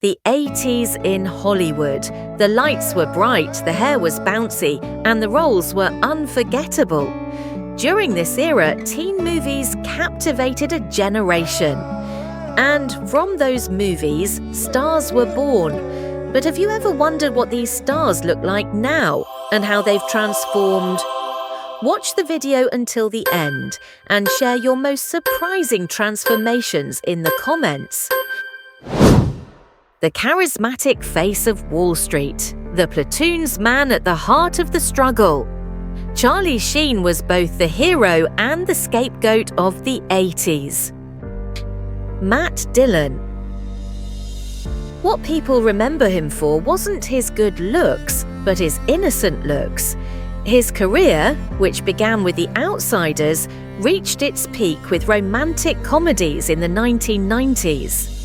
The 80s in Hollywood. The lights were bright, the hair was bouncy, and the roles were unforgettable. During this era, teen movies captivated a generation. And from those movies, stars were born. But have you ever wondered what these stars look like now and how they've transformed? Watch the video until the end and share your most surprising transformations in the comments. The charismatic face of Wall Street, the platoon's man at the heart of the struggle. Charlie Sheen was both the hero and the scapegoat of the 80s. Matt Dillon. What people remember him for wasn't his good looks, but his innocent looks. His career, which began with The Outsiders, reached its peak with romantic comedies in the 1990s.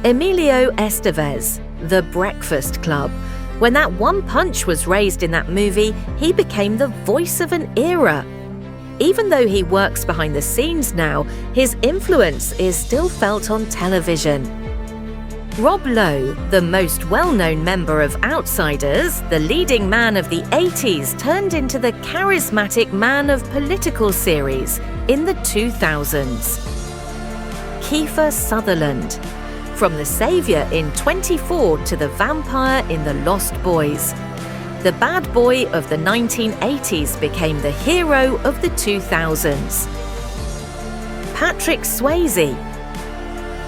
Emilio Estevez, The Breakfast Club. When that one punch was raised in that movie, he became the voice of an era. Even though he works behind the scenes now, his influence is still felt on television. Rob Lowe, the most well-known member of Outsiders, the leading man of the 80s, turned into the charismatic man of political series in the 2000s. Kiefer Sutherland. From the savior in 24 to the vampire in The Lost Boys. The bad boy of the 1980s became the hero of the 2000s. Patrick Swayze.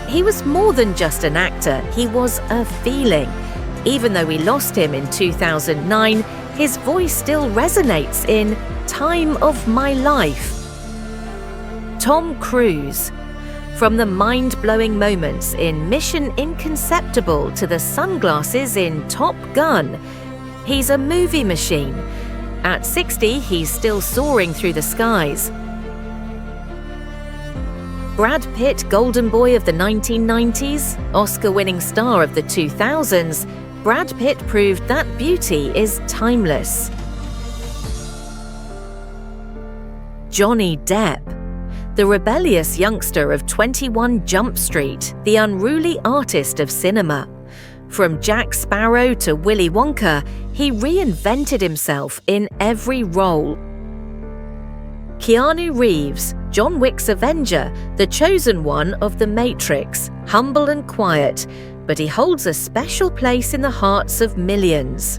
He was more than just an actor, he was a feeling. Even though we lost him in 2009, his voice still resonates in Time of My Life. Tom Cruise. From the mind-blowing moments in Mission Inconceptible to the sunglasses in Top Gun, he's a movie machine. At 60, he's still soaring through the skies. Brad Pitt, golden boy of the 1990s, Oscar-winning star of the 2000s, Brad Pitt proved that beauty is timeless. Johnny Depp. The rebellious youngster of 21 Jump Street, the unruly artist of cinema. From Jack Sparrow to Willy Wonka, he reinvented himself in every role. Keanu Reeves, John Wick's Avenger, the chosen one of The Matrix, humble and quiet, but he holds a special place in the hearts of millions.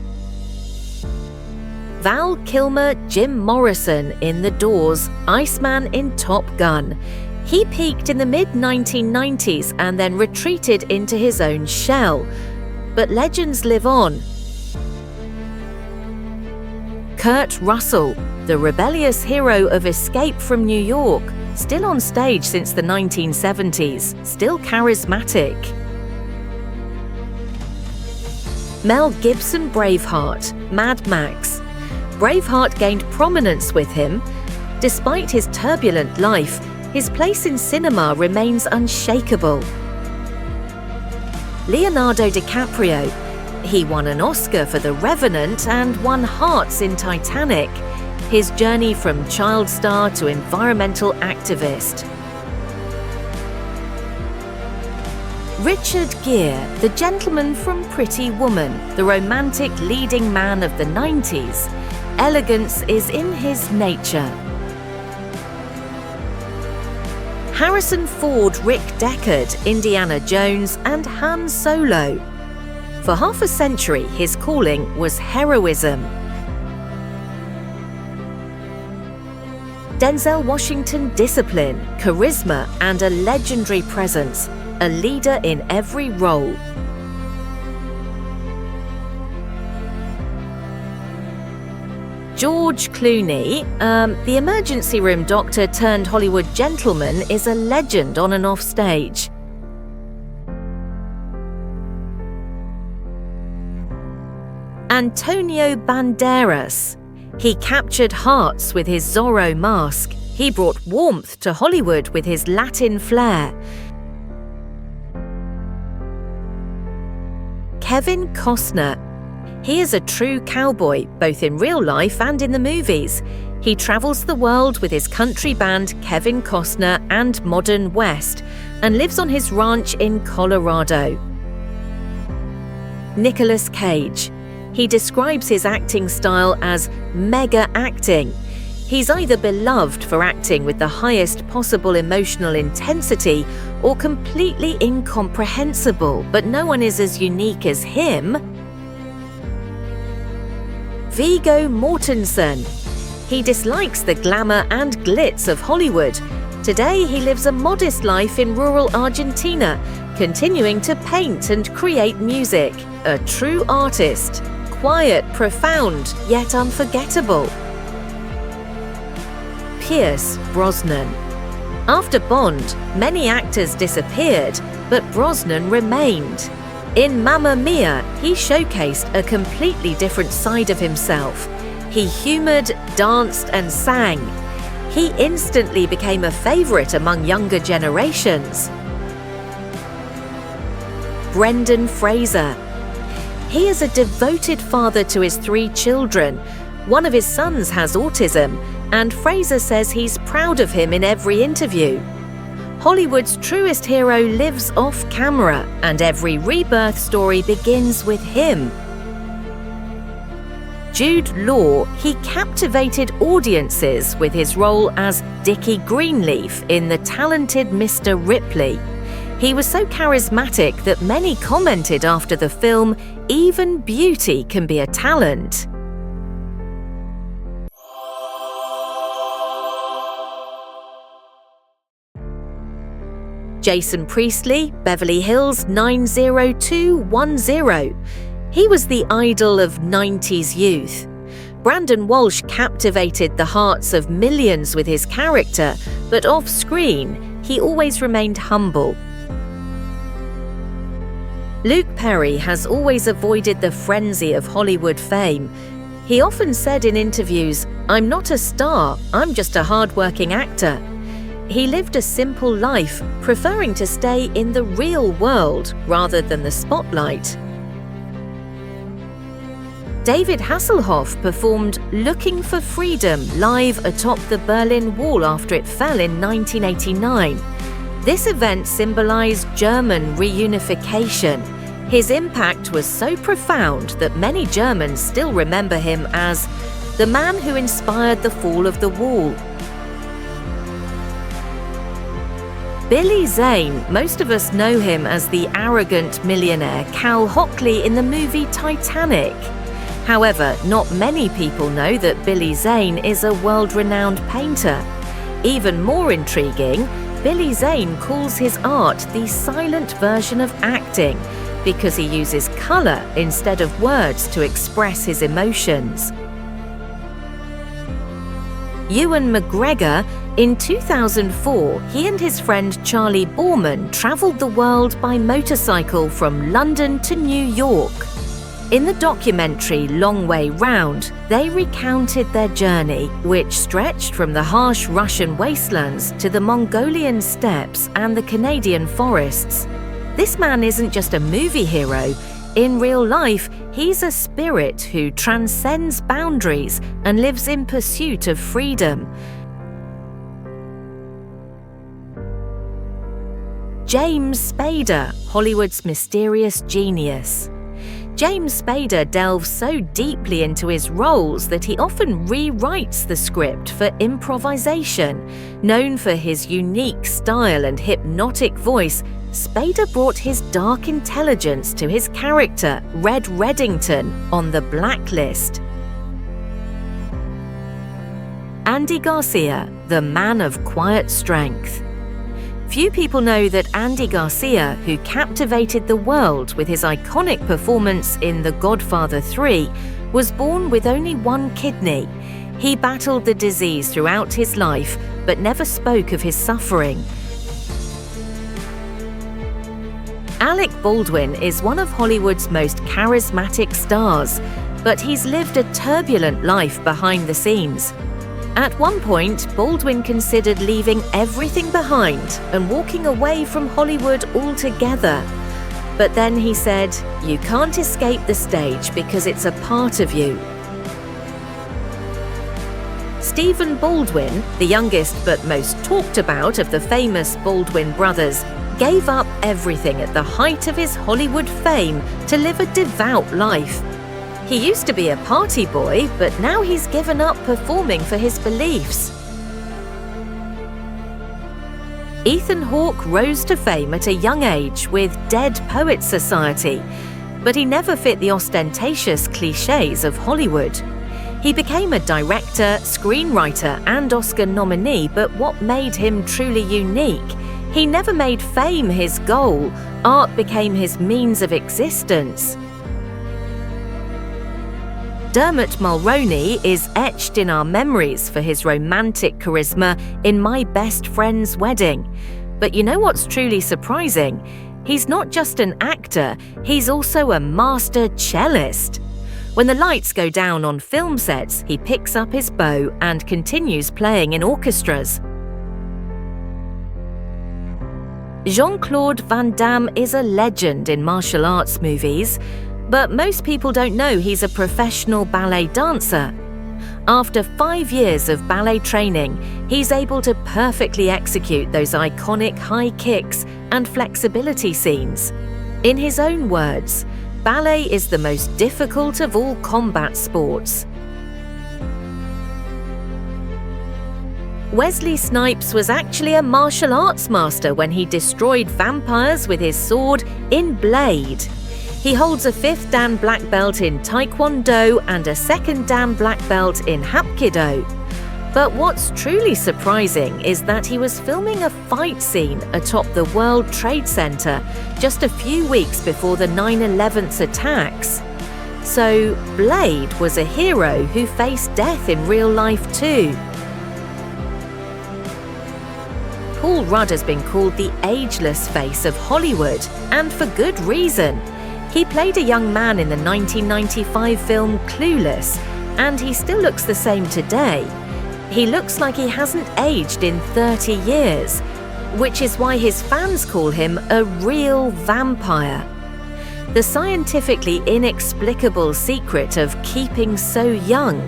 Val Kilmer, Jim Morrison in The Doors, Iceman in Top Gun. He peaked in the mid-1990s and then retreated into his own shell. But legends live on. Kurt Russell, the rebellious hero of Escape from New York, still on stage since the 1970s, still charismatic. Mel Gibson Braveheart, Mad Max. Braveheart gained prominence with him. Despite his turbulent life, his place in cinema remains unshakable. Leonardo DiCaprio. He won an Oscar for The Revenant and won Hearts in Titanic. His journey from child star to environmental activist. Richard Gere, the gentleman from Pretty Woman, the romantic leading man of the 90s. Elegance is in his nature. Harrison Ford, Rick Deckard, Indiana Jones, and Han Solo. For half a century, his calling was heroism. Denzel Washington, discipline, charisma, and a legendary presence, a leader in every role. George Clooney, the emergency room doctor turned Hollywood gentleman, is a legend on and off stage. Antonio Banderas. He captured hearts with his Zorro mask. He brought warmth to Hollywood with his Latin flair. Kevin Costner. He is a true cowboy, both in real life and in the movies. He travels the world with his country band Kevin Costner and Modern West, and lives on his ranch in Colorado. Nicolas Cage. He describes his acting style as mega acting. He's either beloved for acting with the highest possible emotional intensity or completely incomprehensible, but no one is as unique as him. Viggo Mortensen. He dislikes the glamour and glitz of Hollywood. Today he lives a modest life in rural Argentina, continuing to paint and create music. A true artist. Quiet, profound, yet unforgettable. Pierce Brosnan. After Bond, many actors disappeared, but Brosnan remained. In Mamma Mia, he showcased a completely different side of himself. He humoured, danced and sang. He instantly became a favourite among younger generations. Brendan Fraser. He is a devoted father to his 3 children. One of his sons has autism, and Fraser says he's proud of him in every interview. Hollywood's truest hero lives off camera, and every rebirth story begins with him. Jude Law. He captivated audiences with his role as Dickie Greenleaf in The Talented Mr. Ripley. He was so charismatic that many commented after the film, even beauty can be a talent. Jason Priestley, Beverly Hills 90210. He was the idol of 90s youth. Brandon Walsh captivated the hearts of millions with his character, but off-screen, he always remained humble. Luke Perry has always avoided the frenzy of Hollywood fame. He often said in interviews, "I'm not a star, I'm just a hard-working actor." He lived a simple life, preferring to stay in the real world rather than the spotlight. David Hasselhoff performed Looking for Freedom live atop the Berlin Wall after it fell in 1989. This event symbolized German reunification. His impact was so profound that many Germans still remember him as the man who inspired the fall of the wall. Billy Zane. Most of us know him as the arrogant millionaire Cal Hockley in the movie Titanic. However, not many people know that Billy Zane is a world-renowned painter. Even more intriguing, Billy Zane calls his art the silent version of acting because he uses colour instead of words to express his emotions. Ewan McGregor. In 2004, he and his friend Charlie Borman travelled the world by motorcycle from London to New York. In the documentary Long Way Round, they recounted their journey, which stretched from the harsh Russian wastelands to the Mongolian steppes and the Canadian forests. This man isn't just a movie hero. In real life, he's a spirit who transcends boundaries and lives in pursuit of freedom. James Spader, Hollywood's mysterious genius. James Spader delves so deeply into his roles that he often rewrites the script for improvisation. Known for his unique style and hypnotic voice, Spader brought his dark intelligence to his character, Red Reddington, on The Blacklist. Andy Garcia, the man of quiet strength. Few people know that Andy Garcia, who captivated the world with his iconic performance in The Godfather 3, was born with only one kidney. He battled the disease throughout his life, but never spoke of his suffering. Alec Baldwin is one of Hollywood's most charismatic stars, but he's lived a turbulent life behind the scenes. At one point, Baldwin considered leaving everything behind and walking away from Hollywood altogether. But then he said, "You can't escape the stage because it's a part of you." Stephen Baldwin, the youngest but most talked about of the famous Baldwin brothers, gave up everything at the height of his Hollywood fame to live a devout life. He used to be a party boy, but now he's given up performing for his beliefs. Ethan Hawke rose to fame at a young age with Dead Poets Society, but he never fit the ostentatious clichés of Hollywood. He became a director, screenwriter, and Oscar nominee, but what made him truly unique? He never made fame his goal. Art became his means of existence. Dermot Mulroney is etched in our memories for his romantic charisma in My Best Friend's Wedding. But you know what's truly surprising? He's not just an actor, he's also a master cellist. When the lights go down on film sets, he picks up his bow and continues playing in orchestras. Jean-Claude Van Damme is a legend in martial arts movies, but most people don't know he's a professional ballet dancer. After 5 years of ballet training, he's able to perfectly execute those iconic high kicks and flexibility scenes. In his own words, ballet is the most difficult of all combat sports. Wesley Snipes was actually a martial arts master when he destroyed vampires with his sword in Blade. He holds a 5th Dan black belt in Taekwondo and a 2nd Dan black belt in Hapkido. But what's truly surprising is that he was filming a fight scene atop the World Trade Center just a few weeks before the 9/11 attacks. So Blade was a hero who faced death in real life too. Paul Rudd has been called the ageless face of Hollywood, and for good reason. He played a young man in the 1995 film Clueless, and he still looks the same today. He looks like he hasn't aged in 30 years, which is why his fans call him a real vampire. The scientifically inexplicable secret of keeping so young.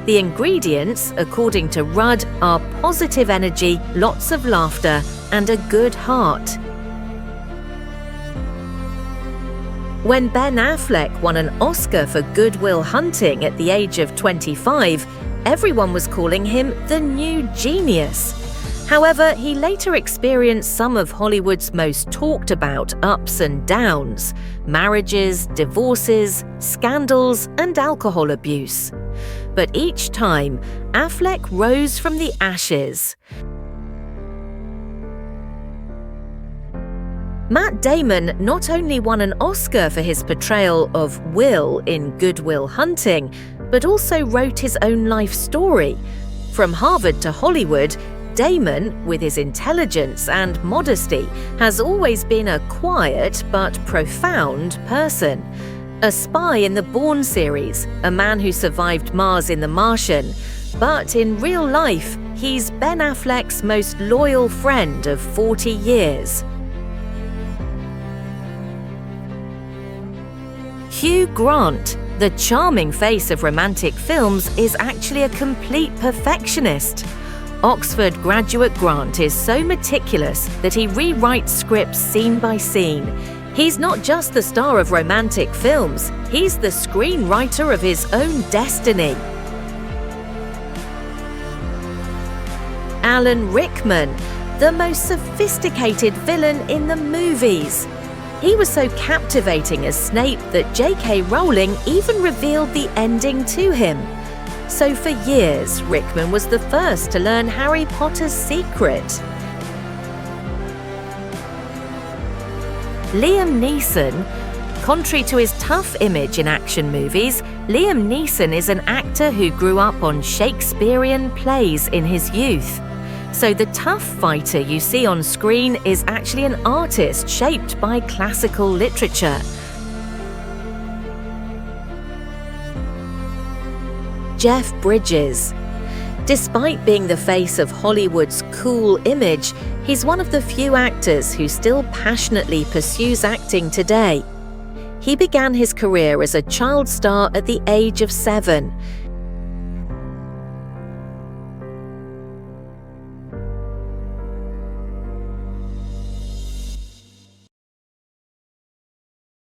The ingredients, according to Rudd, are positive energy, lots of laughter, and a good heart. When Ben Affleck won an Oscar for Good Will Hunting at the age of 25, everyone was calling him the new genius. However, he later experienced some of Hollywood's most talked about ups and downs: marriages, divorces, scandals, and alcohol abuse. But each time, Affleck rose from the ashes. Matt Damon not only won an Oscar for his portrayal of Will in Good Will Hunting, but also wrote his own life story. From Harvard to Hollywood, Damon, with his intelligence and modesty, has always been a quiet but profound person. A spy in the Bourne series, a man who survived Mars in The Martian, but in real life, he's Ben Affleck's most loyal friend of 40 years. Hugh Grant, the charming face of romantic films, is actually a complete perfectionist. Oxford graduate Grant is so meticulous that he rewrites scripts scene by scene. He's not just the star of romantic films, he's the screenwriter of his own destiny. Alan Rickman, the most sophisticated villain in the movies. He was so captivating as Snape that J.K. Rowling even revealed the ending to him. So for years, Rickman was the first to learn Harry Potter's secret. Liam Neeson. Contrary to his tough image in action movies, Liam Neeson is an actor who grew up on Shakespearean plays in his youth. So the tough fighter you see on screen is actually an artist shaped by classical literature. Jeff Bridges. Despite being the face of Hollywood's cool image, he's one of the few actors who still passionately pursues acting today. He began his career as a child star at the age of 7.